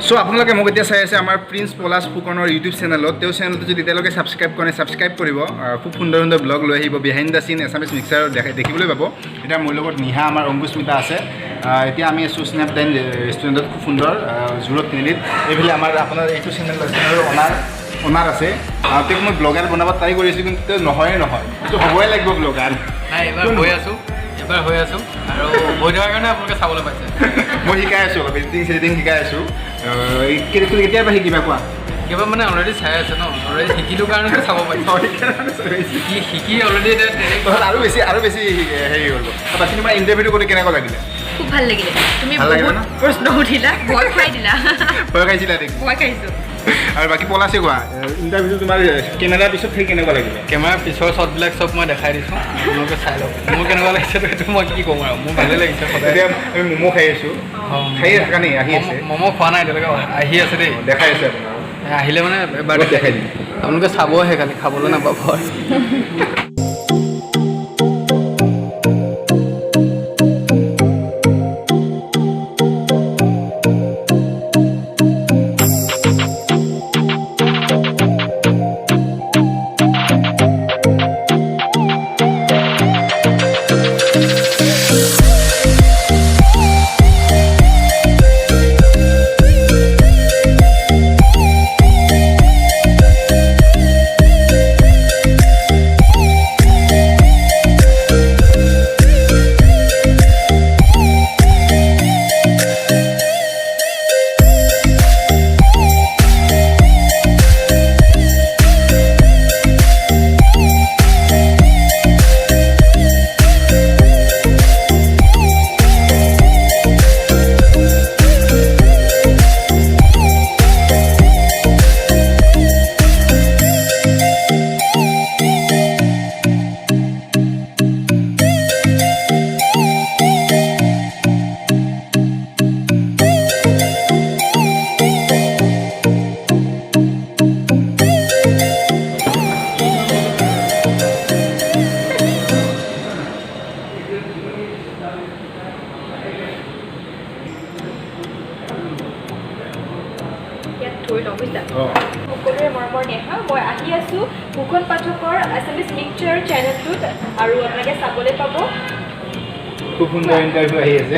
so আপোনালোকে মোক এতিয়া চাই আছে আমাৰ প্ৰিন্স পলাশ ফুকনৰ ইউটিউব চেনেলত তেওঁ চেনেলটো যদি এতিয়ালৈকে ছাবস্ক্ৰাইব কৰে ছাবস্ক্ৰাইব কৰিব খুব সুন্দৰ সুন্দৰ ব্লগ লৈ আহিব বিহাইণ্ড দ্য চিন এছামিজ মিক্সাৰ দেখিবলৈ পাব এতিয়া মোৰ লগত নিহা আমাৰ অংকুস্মিতা আছে এতিয়া আমি আছোঁ স্নেপডাইন ৰেষ্টুৰেণ্টত খুব সুন্দৰ জোৰত তিনিআলিত এইফালে আমাৰ আপোনাৰ এইটো চেনেলৰ অনাৰ আছে তেওঁক মই ব্লগাৰ বনাব ট্ৰাই কৰিছোঁ কিন্তু তেওঁ নহয় এইটো হ'বই লাগিব ব্লগাৰ এইবাৰ হৈ আছোঁ আৰু হৈ থকাৰ কাৰণে আপোনালোকে চাবলৈ পাইছে মই শিকাই আছোঁ অলপ এডিটিং শিকাই আছোঁ কেতিয়াৰ পৰা শিকিবা কোৱা কিবা মানে অলৰেডি চাই আছে ন অলৰেডি শিকিলোঁ কাৰণেতো চাব পাৰিছোঁ শিকি অলৰেডি আৰু বেছি হেৰি হৈ গ'ল বাকী তোমাৰ ইণ্টাৰভিউটো কৰি কেনেকুৱা লাগিলে খুব ভাল লাগিলে তুমি বহুত প্ৰশ্ন সুধিলা ভয় খাই দিলা ভয় খাইছিলা নেকি ভয় খাইছোঁ আৰু বাকী পলাশে কোৱা ইণ্টাৰভিউটো তোমাৰ কেমেৰাৰ পিছত সেই কেনেকুৱা লাগিলে কেমেৰাৰ পিছৰ শ্বটবিলাক চব মই দেখাই দিছোঁ আপোনালোকে চাই লওক মোৰ কেনেকুৱা লাগিছে সেইটো মই কি ক'ম আৰু মোৰ ভালেই লাগিছে সদায় এতিয়া আমি ম'ম' খাই আছোঁ খাই থকা নেকি আহি আছে ম'ম' খোৱা নাই এতিয়ালৈকে আহি আছে দেই দেখাই আছে আপোনাৰ আহিলে মানে এবাৰ দেখাই দিম আপোনালোকে চাবহে খালি খাবলৈ নাপাব সকলোৰে মৰমৰ নেহা মই আহি আছোঁ ভুখন পাঠকৰ আছামিজ মিক্সচাৰ চেনেলটোত আৰু আপোনালোকে চাবলৈ পাব খুব সুন্দৰ ইণ্টাৰভিউ আহি আছে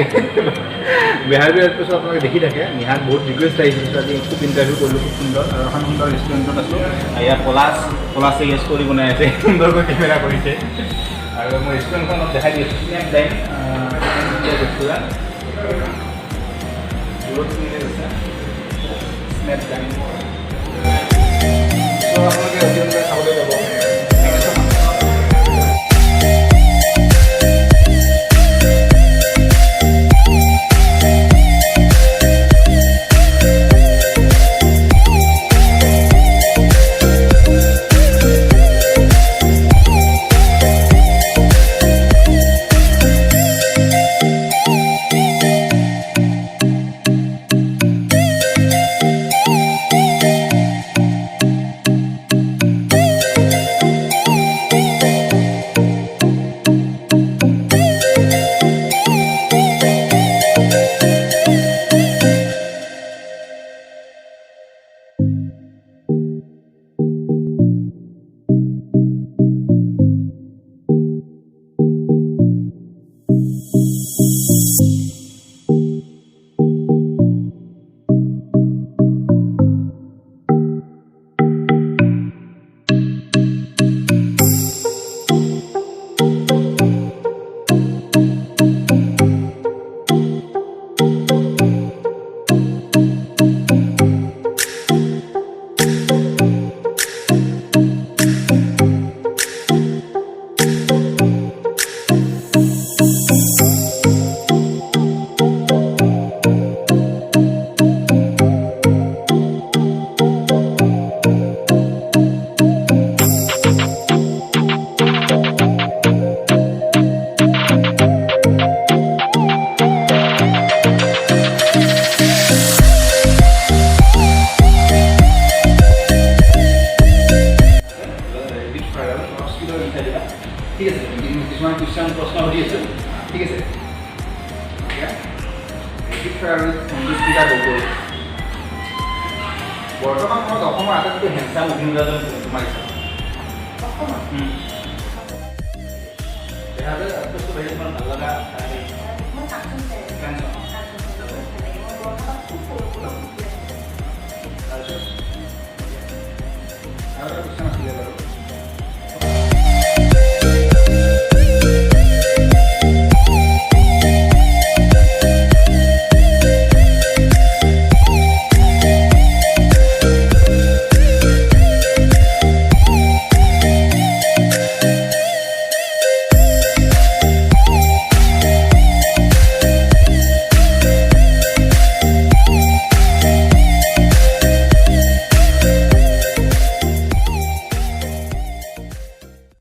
বেহাৰবাৰী আউটপোষ্ট আপোনালোকে দেখি থাকে নিহাত বহুত ৰিকুৱেষ্ট আহিছিল আজি খুব ইণ্টাৰভিউ কৰিলোঁ খুব সুন্দৰ আৰু এখন সুন্দৰ ৰেষ্টুৰেণ্টত আছোঁ ইয়াত পলাশে ষ্টৰি বনাই আছে সুন্দৰকৈ কেমেৰা কৰিছে আৰু মই ৰেষ্টুৰেণ্টখন অলপ দেখাই দি আছোঁ স্নেপডাইন ৰেষ্টুৰেণ্ট স্নেপডাইন আপোনালোকে চাবলৈ যাব বৰ্তমান সময়ত অসমৰ আটাইতকৈ হেণ্ডচাম অভিনেতাজন তোমাৰ হিচাপত বেহাৰবাৰী আউটপোষ্টটো বাহিৰত ইমান ভাল লগা